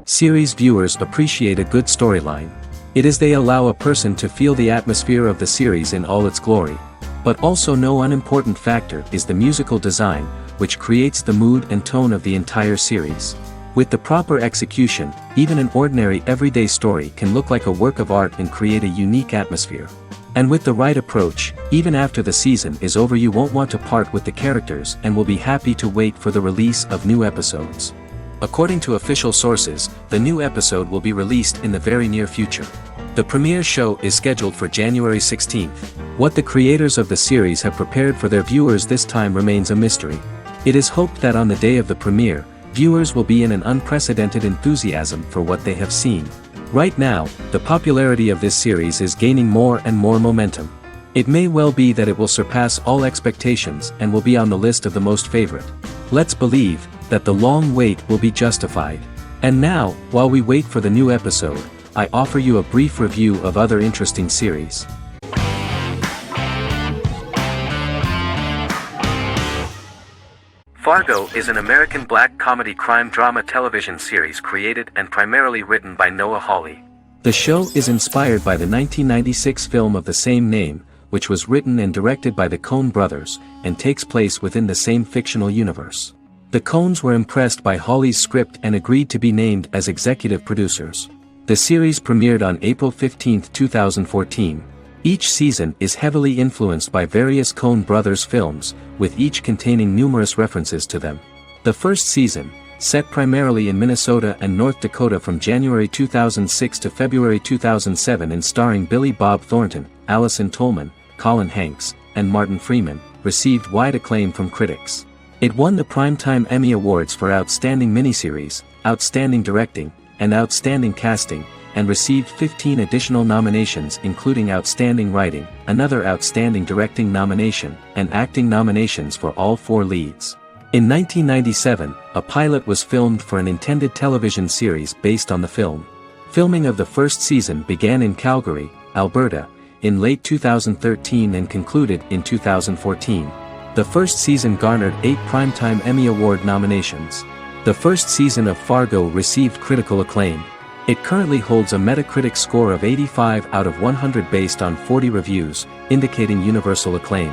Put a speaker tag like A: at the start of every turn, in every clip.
A: Series viewers appreciate a good storyline. It is they allow a person to feel the atmosphere of the series in all its glory. But also no unimportant factor is the musical design, which creates the mood and tone of the entire series. With the proper execution, even an ordinary everyday story can look like a work of art and create a unique atmosphere. And with the right approach, even after the season is over you won't want to part with the characters and will be happy to wait for the release of new episodes. According to official sources, the new episode will be released in the very near future. The premiere show is scheduled for January 16th. What the creators of the series have prepared for their viewers this time remains a mystery. It is hoped that on the day of the premiere, viewers will be in an unprecedented enthusiasm for what they have seen. Right now, the popularity of this series is gaining more and more momentum. It may well be that it will surpass all expectations and will be on the list of the most favorite. Let's believe that the long wait will be justified. And now, while we wait for the new episode, I offer you a brief review of other interesting series. Fargo is an American black comedy crime drama television series created and primarily written by Noah Hawley. The show is inspired by the 1996 film of the same name, which was written and directed by the Coen brothers, and takes place within the same fictional universe. The Coens were impressed by Hawley's script and agreed to be named as executive producers. The series premiered on April 15, 2014. Each season is heavily influenced by various Coen brothers films, with each containing numerous references to them. The first season, set primarily in Minnesota and North Dakota from January 2006 to February 2007 and starring Billy Bob Thornton, Allison Tolman, Colin Hanks, and Martin Freeman, received wide acclaim from critics. It won the Primetime Emmy Awards for Outstanding Miniseries, Outstanding Directing, and Outstanding Casting, and received 15 additional nominations including Outstanding Writing, another Outstanding Directing nomination, and acting nominations for all 4 leads. In 1997, a pilot was filmed for an intended television series based on the film. Filming of the first season began in Calgary, Alberta, in late 2013 and concluded in 2014. The first season garnered 8 Primetime Emmy Award nominations. The first season of Fargo received critical acclaim. It currently holds a Metacritic score of 85 out of 100 based on 40 reviews, indicating universal acclaim.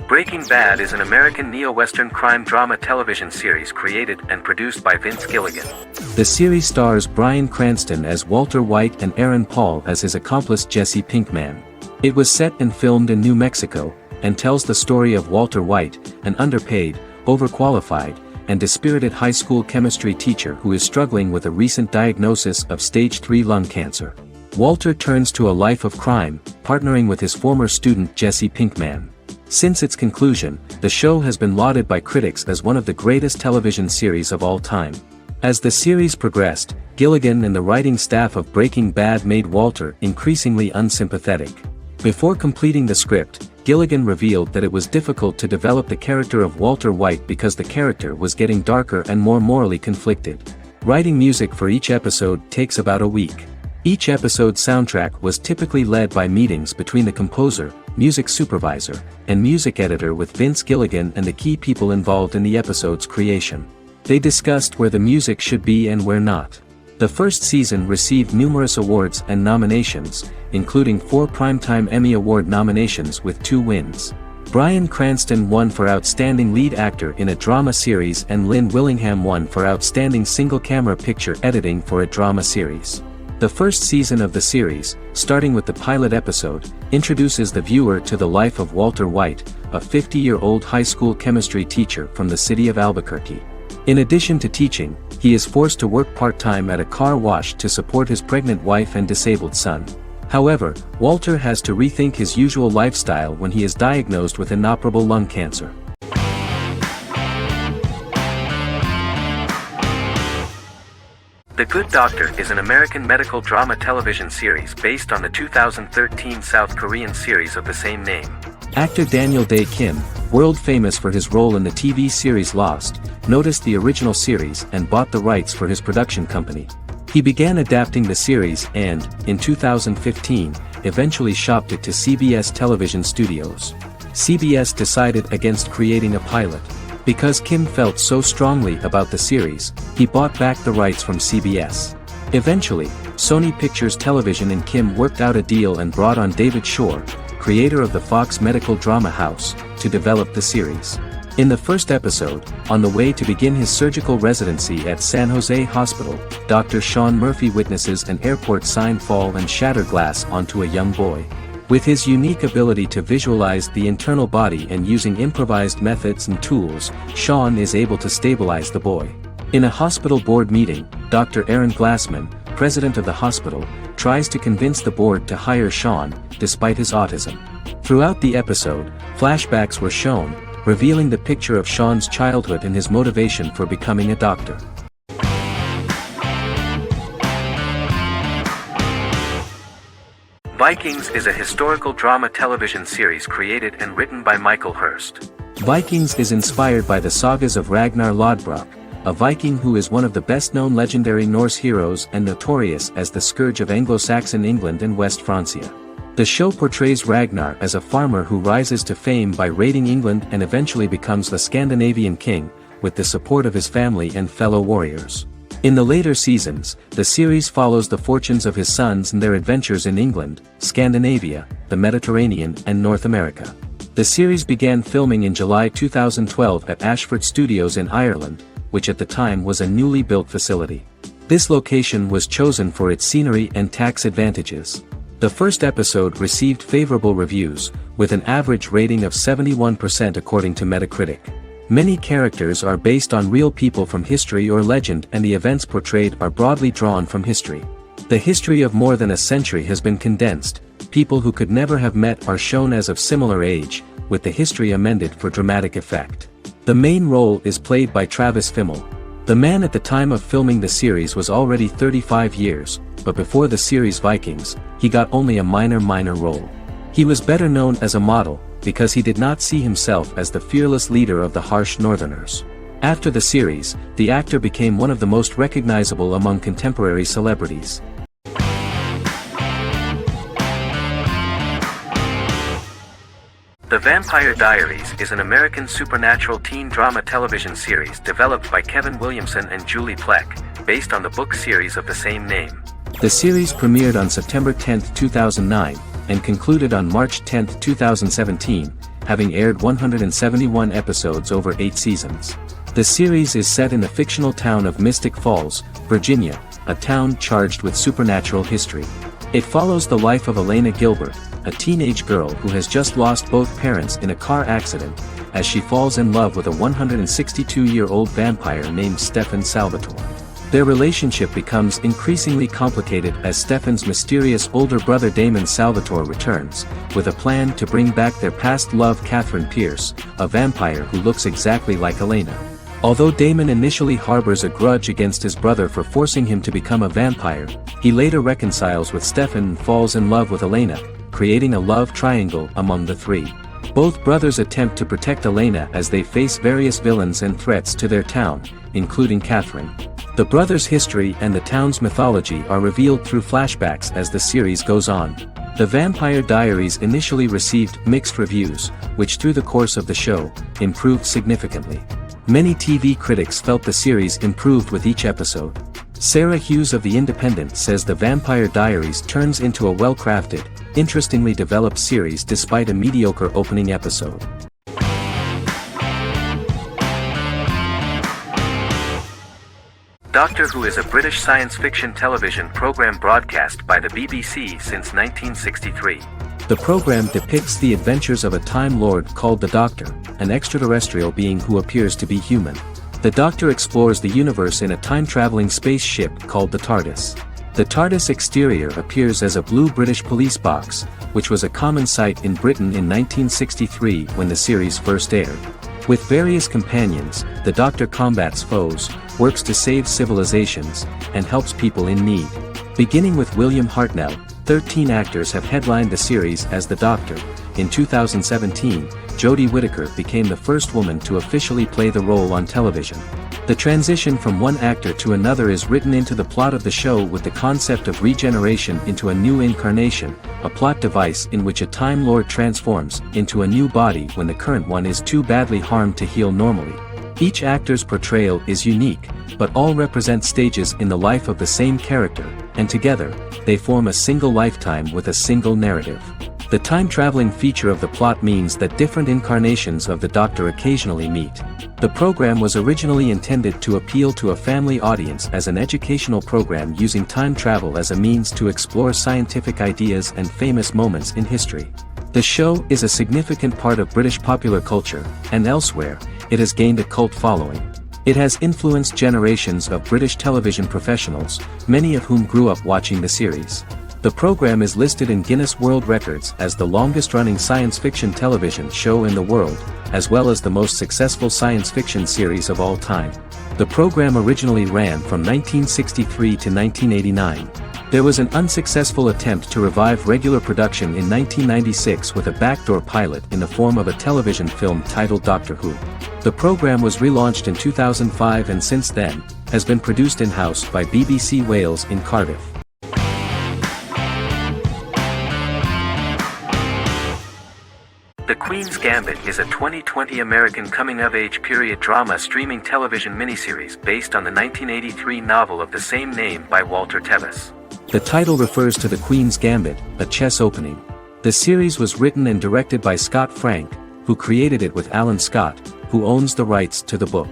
A: Breaking Bad is an American neo-Western crime drama television series created and produced by Vince Gilligan. The series stars Bryan Cranston as Walter White and Aaron Paul as his accomplice Jesse Pinkman. It was set and filmed in New Mexico, and tells the story of Walter White, an underpaid, overqualified, and dispirited high school chemistry teacher who is struggling with a recent diagnosis of stage 3 lung cancer. Walter turns to a life of crime, partnering with his former student Jesse Pinkman. Since its conclusion, the show has been lauded by critics as one of the greatest television series of all time. As the series progressed, Gilligan and the writing staff of Breaking Bad made Walter increasingly unsympathetic. Before completing the script, Gilligan revealed that it was difficult to develop the character of Walter White because the character was getting darker and more morally conflicted. Writing music for each episode takes about a week. Each episode's soundtrack was typically led by meetings between the composer, music supervisor, and music editor with Vince Gilligan and the key people involved in the episode's creation. They discussed where the music should be and where not. The first season received numerous awards and nominations, including 4 Primetime Emmy Award nominations with 2 wins. Bryan Cranston won for Outstanding Lead Actor in a Drama Series and Lynn Willingham won for Outstanding Single-Camera Picture Editing for a Drama Series. The first season of the series, starting with the pilot episode, introduces the viewer to the life of Walter White, a 50-year-old high school chemistry teacher from the city of Albuquerque. In addition to teaching, he is forced to work part-time at a car wash to support his pregnant wife and disabled son. However, Walter has to rethink his usual lifestyle when he is diagnosed with inoperable lung cancer. The Good Doctor is an American medical drama television series based on the 2013 South Korean series of the same name. Actor Daniel Dae Kim, world famous for his role in the TV series Lost, noticed the original series and bought the rights for his production company. He began adapting the series and, in 2015, eventually shopped it to CBS Television Studios. CBS decided against creating a pilot. Because Kim felt so strongly about the series, he bought back the rights from CBS. Eventually, Sony Pictures Television and Kim worked out a deal and brought on David Shore, creator of the Fox medical drama house, to develop the series. In the first episode, on the way to begin his surgical residency at San Jose Hospital, Dr. Sean Murphy witnesses an airport sign fall and shatter glass onto a young boy. With his unique ability to visualize the internal body and using improvised methods and tools, Sean is able to stabilize the boy. In a hospital board meeting, Dr. Aaron Glassman, president of the hospital, tries to convince the board to hire Sean, despite his autism. Throughout the episode, flashbacks were shown, revealing the picture of Sean's childhood and his motivation for becoming a doctor. Vikings is a historical drama television series created and written by Michael Hurst. Vikings is inspired by the sagas of Ragnar Lodbrok, a Viking who is one of the best-known legendary Norse heroes and notorious as the scourge of Anglo-Saxon England and West Francia. The show portrays Ragnar as a farmer who rises to fame by raiding England and eventually becomes the Scandinavian king, with the support of his family and fellow warriors. In the later seasons, the series follows the fortunes of his sons and their adventures in England, Scandinavia, the Mediterranean and North America. The series began filming in July 2012 at Ashford Studios in Ireland, which at the time was a newly built facility. This location was chosen for its scenery and tax advantages. The first episode received favorable reviews, with an average rating of 71% according to Metacritic. Many characters are based on real people from history or legend, and the events portrayed are broadly drawn from history. The history of more than a century has been condensed. People who could never have met are shown as of similar age, with the history amended for dramatic effect. The main role is played by Travis Fimmel. The man at the time of filming the series was already 35 years, but before the series Vikings, he got only a minor role. He was better known as a model, because he did not see himself as the fearless leader of the harsh Northerners. After the series, the actor became one of the most recognizable among contemporary celebrities. The Vampire Diaries is an American supernatural teen drama television series developed by Kevin Williamson and Julie Plec, based on the book series of the same name. The series premiered on September 10, 2009, and concluded on March 10, 2017, having aired 171 episodes over 8 seasons. The series is set in the fictional town of Mystic Falls, Virginia, a town charged with supernatural history. It follows the life of Elena Gilbert, a teenage girl who has just lost both parents in a car accident, as she falls in love with a 162-year-old vampire named Stefan Salvatore. Their relationship becomes increasingly complicated as Stefan's mysterious older brother Damon Salvatore returns, with a plan to bring back their past love Catherine Pierce, a vampire who looks exactly like Elena. Although Damon initially harbors a grudge against his brother for forcing him to become a vampire, he later reconciles with Stefan and falls in love with Elena, creating a love triangle among the three. Both brothers attempt to protect Elena as they face various villains and threats to their town, including Catherine. The brothers' history and the town's mythology are revealed through flashbacks as the series goes on. The Vampire Diaries initially received mixed reviews, which through the course of the show, improved significantly. Many TV critics felt the series improved with each episode. Sarah Hughes of The Independent says The Vampire Diaries turns into a well-crafted, interestingly developed series despite a mediocre opening episode. Doctor Who is a British science fiction television program broadcast by the BBC since 1963. The program depicts the adventures of a Time Lord called the Doctor, an extraterrestrial being who appears to be human. The Doctor explores the universe in a time-traveling spaceship called the TARDIS. The TARDIS exterior appears as a blue British police box, which was a common sight in Britain in 1963 when the series first aired. With various companions, the Doctor combats foes, works to save civilizations, and helps people in need. Beginning with William Hartnell, 13 actors have headlined the series as the Doctor, In 2017, Jodie Whittaker became the first woman to officially play the role on television. The transition from one actor to another is written into the plot of the show with the concept of regeneration into a new incarnation, a plot device in which a Time Lord transforms into a new body when the current one is too badly harmed to heal normally. Each actor's portrayal is unique, but all represent stages in the life of the same character, and together, they form a single lifetime with a single narrative. The time-traveling feature of the plot means that different incarnations of the Doctor occasionally meet. The program was originally intended to appeal to a family audience as an educational program using time travel as a means to explore scientific ideas and famous moments in history. The show is a significant part of British popular culture, and elsewhere, it has gained a cult following. It has influenced generations of British television professionals, many of whom grew up watching the series. The program is listed in Guinness World Records as the longest-running science fiction television show in the world, as well as the most successful science fiction series of all time. The program originally ran from 1963 to 1989. There was an unsuccessful attempt to revive regular production in 1996 with a backdoor pilot in the form of a television film titled Doctor Who. The program was relaunched in 2005 and since then, has been produced in-house by BBC Wales in Cardiff. The Queen's Gambit is a 2020 American coming-of-age period drama streaming television miniseries based on the 1983 novel of the same name by Walter Tevis. The title refers to the Queen's Gambit, a chess opening. The series was written and directed by Scott Frank, who created it with Alan Scott, who owns the rights to the book.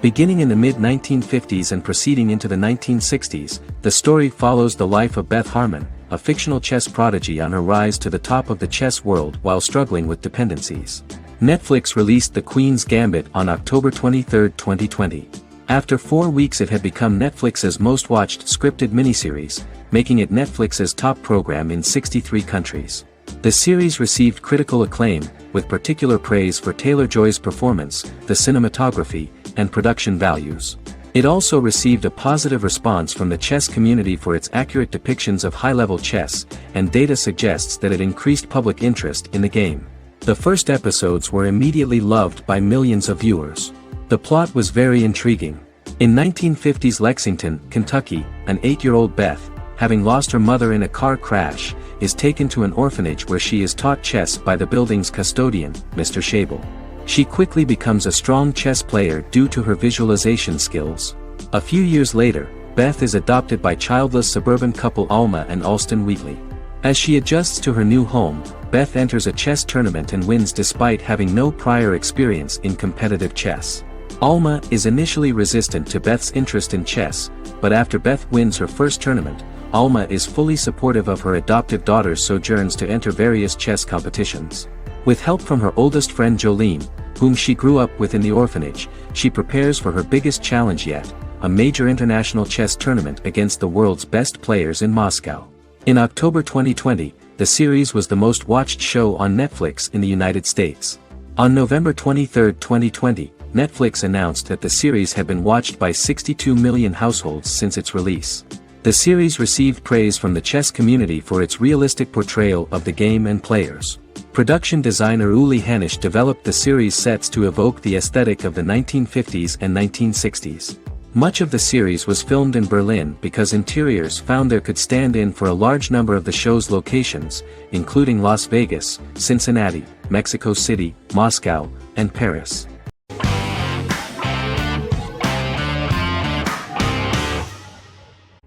A: Beginning in the mid-1950s and proceeding into the 1960s, the story follows the life of Beth Harmon, a fictional chess prodigy on her rise to the top of the chess world while struggling with dependencies. Netflix released The Queen's Gambit on October 23, 2020. After 4 weeks it had become Netflix's most-watched scripted miniseries, making it Netflix's top program in 63 countries. The series received critical acclaim, with particular praise for Taylor-Joy's performance, the cinematography, and production values. It also received a positive response from the chess community for its accurate depictions of high-level chess, and data suggests that it increased public interest in the game. The first episodes were immediately loved by millions of viewers. The plot was very intriguing. In 1950s Lexington, Kentucky, an 8-year-old Beth, having lost her mother in a car crash, is taken to an orphanage where she is taught chess by the building's custodian, Mr. Shable. She quickly becomes a strong chess player due to her visualization skills. A few years later, Beth is adopted by childless suburban couple Alma and Alston Wheatley. As she adjusts to her new home, Beth enters a chess tournament and wins despite having no prior experience in competitive chess. Alma is initially resistant to Beth's interest in chess, but after Beth wins her first tournament, Alma is fully supportive of her adoptive daughter's sojourns to enter various chess competitions. With help from her oldest friend Jolene, whom she grew up with in the orphanage, she prepares for her biggest challenge yet, a major international chess tournament against the world's best players in Moscow. In October 2020, the series was the most watched show on Netflix in the United States. On November 23, 2020, Netflix announced that the series had been watched by 62 million households since its release. The series received praise from the chess community for its realistic portrayal of the game and players. Production designer Uli Hanisch developed the series sets to evoke the aesthetic of the 1950s and 1960s. Much of the series was filmed in Berlin because interiors found there could stand in for a large number of the show's locations, including Las Vegas, Cincinnati, Mexico City, Moscow, and Paris.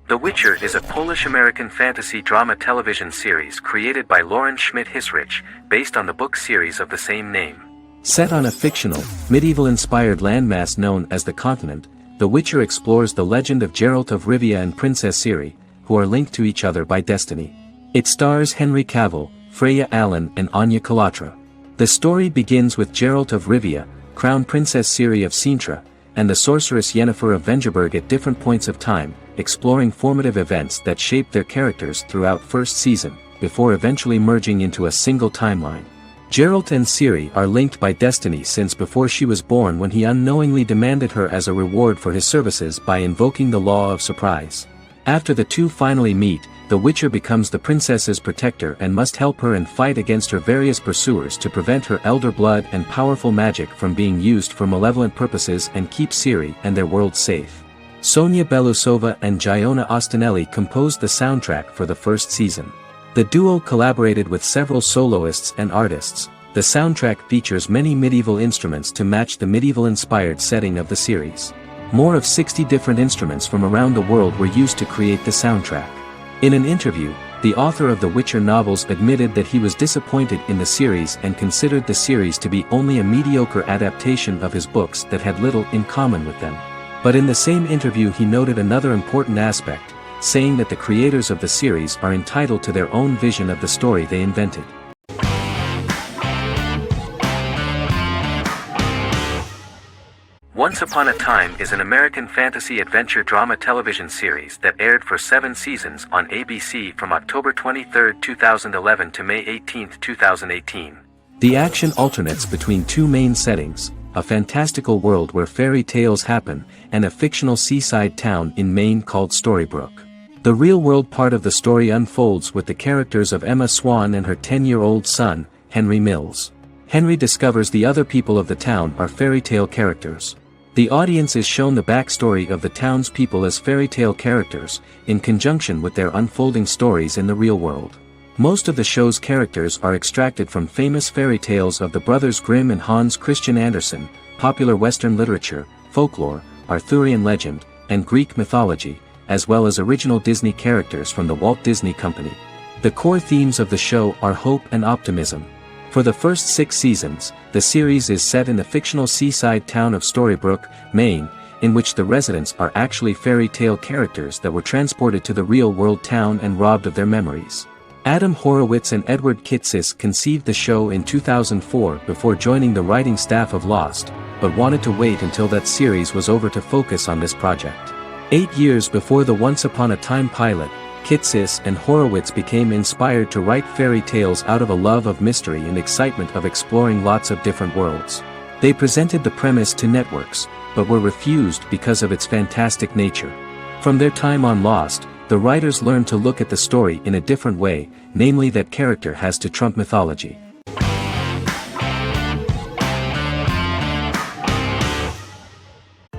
A: The Witcher is a Polish-American fantasy drama television series created by Lauren Schmidt-Hissrich, based on the book series of the same name. Set on a fictional, medieval-inspired landmass known as the Continent, The Witcher explores the legend of Geralt of Rivia and Princess Ciri, who are linked to each other by destiny. It stars Henry Cavill, Freya Allan and Anya Chalotra. The story begins with Geralt of Rivia, Crown Princess Ciri of Sintra, and the sorceress Yennefer of Vengerberg at different points of time, exploring formative events that shape their characters throughout first season, before eventually merging into a single timeline. Geralt and Ciri are linked by destiny since before she was born when he unknowingly demanded her as a reward for his services by invoking the law of surprise. After the two finally meet, the Witcher becomes the princess's protector and must help her and fight against her various pursuers to prevent her elder blood and powerful magic from being used for malevolent purposes and keep Ciri and their world safe. Sonia Belousova and Giona Ostinelli composed the soundtrack for the first season. The duo collaborated with several soloists and artists. The soundtrack features many medieval instruments to match the medieval-inspired setting of the series. More of 60 different instruments from around the world were used to create the soundtrack. In an interview, the author of the Witcher novels admitted that he was disappointed in the series and considered the series to be only a mediocre adaptation of his books that had little in common with them. But in the same interview he noted another important aspect, saying that the creators of the series are entitled to their own vision of the story they invented. Once Upon a Time is an American fantasy adventure drama television series that aired for 7 seasons on ABC from October 23, 2011 to May 18, 2018. The action alternates between two main settings, a fantastical world where fairy tales happen, and a fictional seaside town in Maine called Storybrooke. The real-world part of the story unfolds with the characters of Emma Swan and her 10-year-old son, Henry Mills. Henry discovers the other people of the town are fairy tale characters. The audience is shown the backstory of the townspeople as fairy tale characters, in conjunction with their unfolding stories in the real world. Most of the show's characters are extracted from famous fairy tales of the Brothers Grimm and Hans Christian Andersen, popular Western literature, folklore, Arthurian legend, and Greek mythology, as well as original Disney characters from the Walt Disney Company. The core themes of the show are hope and optimism. For the first 6 seasons, the series is set in the fictional seaside town of Storybrooke, Maine, in which the residents are actually fairy tale characters that were transported to the real-world town and robbed of their memories. Adam Horowitz and Edward Kitsis conceived the show in 2004 before joining the writing staff of Lost, but wanted to wait until that series was over to focus on this project. 8 years before the Once Upon a Time pilot, Kitsis and Horowitz became inspired to write fairy tales out of a love of mystery and excitement of exploring lots of different worlds. They presented the premise to networks, but were refused because of its fantastic nature. From their time on Lost, the writers learned to look at the story in a different way, namely that character has to trump mythology.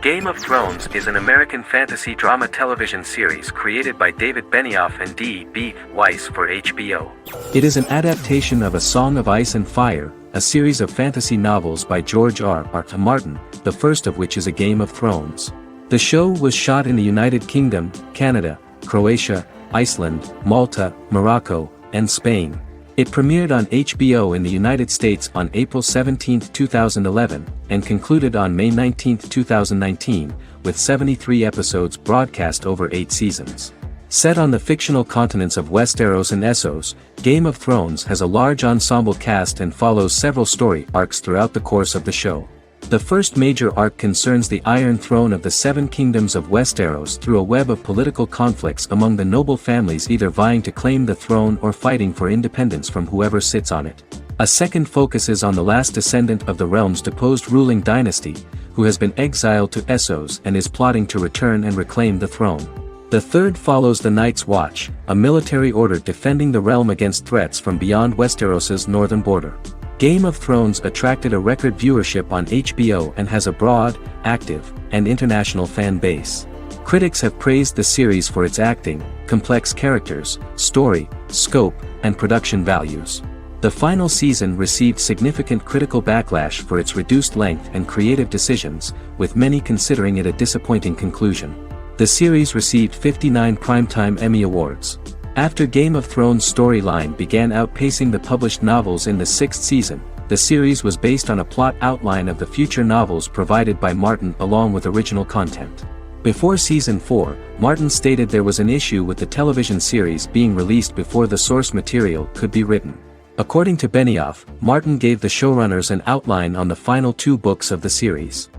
A: Game of Thrones is an American fantasy drama television series created by David Benioff and D.B. Weiss for HBO. It is an adaptation of A Song of Ice and Fire, a series of fantasy novels by George R.R. Martin, the first of which is A Game of Thrones. The show was shot in the United Kingdom, Canada, Croatia, Iceland, Malta, Morocco, and Spain. It premiered on HBO in the United States on April 17, 2011, and concluded on May 19, 2019, with 73 episodes broadcast over 8 seasons. Set on the fictional continents of Westeros and Essos, Game of Thrones has a large ensemble cast and follows several story arcs throughout the course of the show. The first major arc concerns the Iron Throne of the Seven Kingdoms of Westeros through a web of political conflicts among the noble families either vying to claim the throne or fighting for independence from whoever sits on it. A second focuses on the last descendant of the realm's deposed ruling dynasty, who has been exiled to Essos and is plotting to return and reclaim the throne. The third follows the Night's Watch, a military order defending the realm against threats from beyond Westeros's northern border. Game of Thrones attracted a record viewership on HBO and has a broad, active, and international fan base. Critics have praised the series for its acting, complex characters, story, scope, and production values. The final season received significant critical backlash for its reduced length and creative decisions, with many considering it a disappointing conclusion. The series received 59 Primetime Emmy Awards. After Game of Thrones' storyline began outpacing the published novels in the 6th season, the series was based on a plot outline of the future novels provided by Martin along with original content. Before Season 4, Martin stated there was an issue with the television series being released before the source material could be written. According to Benioff, Martin gave the showrunners an outline on the final 2 books of the series.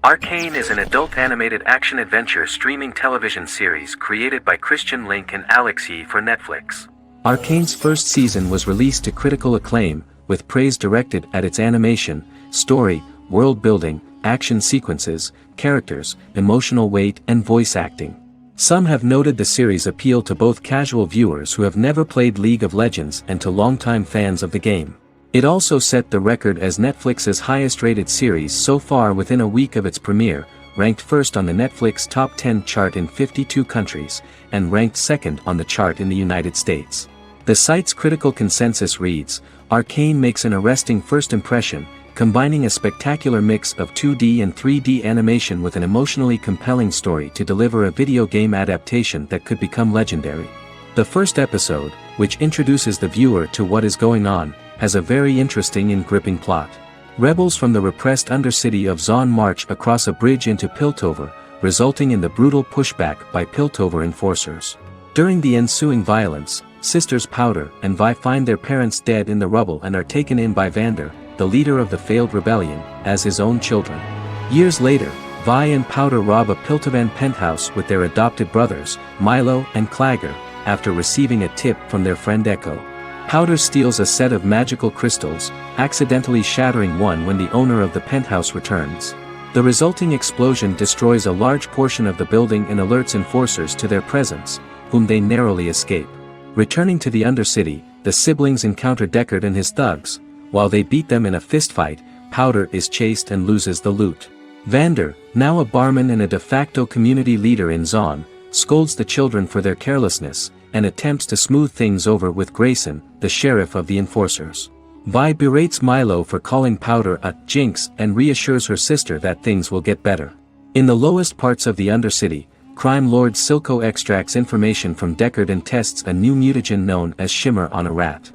A: Arcane is an adult animated action-adventure streaming television series created by Christian Link and Alex Yee for Netflix. Arcane's first season was released to critical acclaim, with praise directed at its animation, story, world-building, action sequences, characters, emotional weight and voice acting. Some have noted the series' appeal to both casual viewers who have never played League of Legends and to longtime fans of the game. It also set the record as Netflix's highest-rated series so far within a week of its premiere, ranked first on the Netflix Top 10 chart in 52 countries, and ranked second on the chart in the United States. The site's critical consensus reads, "Arcane makes an arresting first impression, combining a spectacular mix of 2D and 3D animation with an emotionally compelling story to deliver a video game adaptation that could become legendary." The first episode, which introduces the viewer to what is going on, has a very interesting and gripping plot. Rebels from the repressed undercity of Zon march across a bridge into Piltover, resulting in the brutal pushback by Piltover enforcers. During the ensuing violence, sisters Powder and Vi find their parents dead in the rubble and are taken in by Vander, the leader of the failed rebellion, as his own children. Years later, Vi and Powder rob a Piltovan penthouse with their adopted brothers, Milo and Clagger, after receiving a tip from their friend Echo. Powder steals a set of magical crystals, accidentally shattering one when the owner of the penthouse returns. The resulting explosion destroys a large portion of the building and alerts enforcers to their presence, whom they narrowly escape. Returning to the Undercity, the siblings encounter Deckard and his thugs. While they beat them in a fistfight, Powder is chased and loses the loot. Vander, now a barman and a de facto community leader in Zon, scolds the children for their carelessness, and attempts to smooth things over with Grayson, the sheriff of the enforcers. Vi berates Milo for calling Powder a jinx and reassures her sister that things will get better. In the lowest parts of the Undercity, crime lord Silco extracts information from Deckard and tests a new mutagen known as Shimmer on a rat.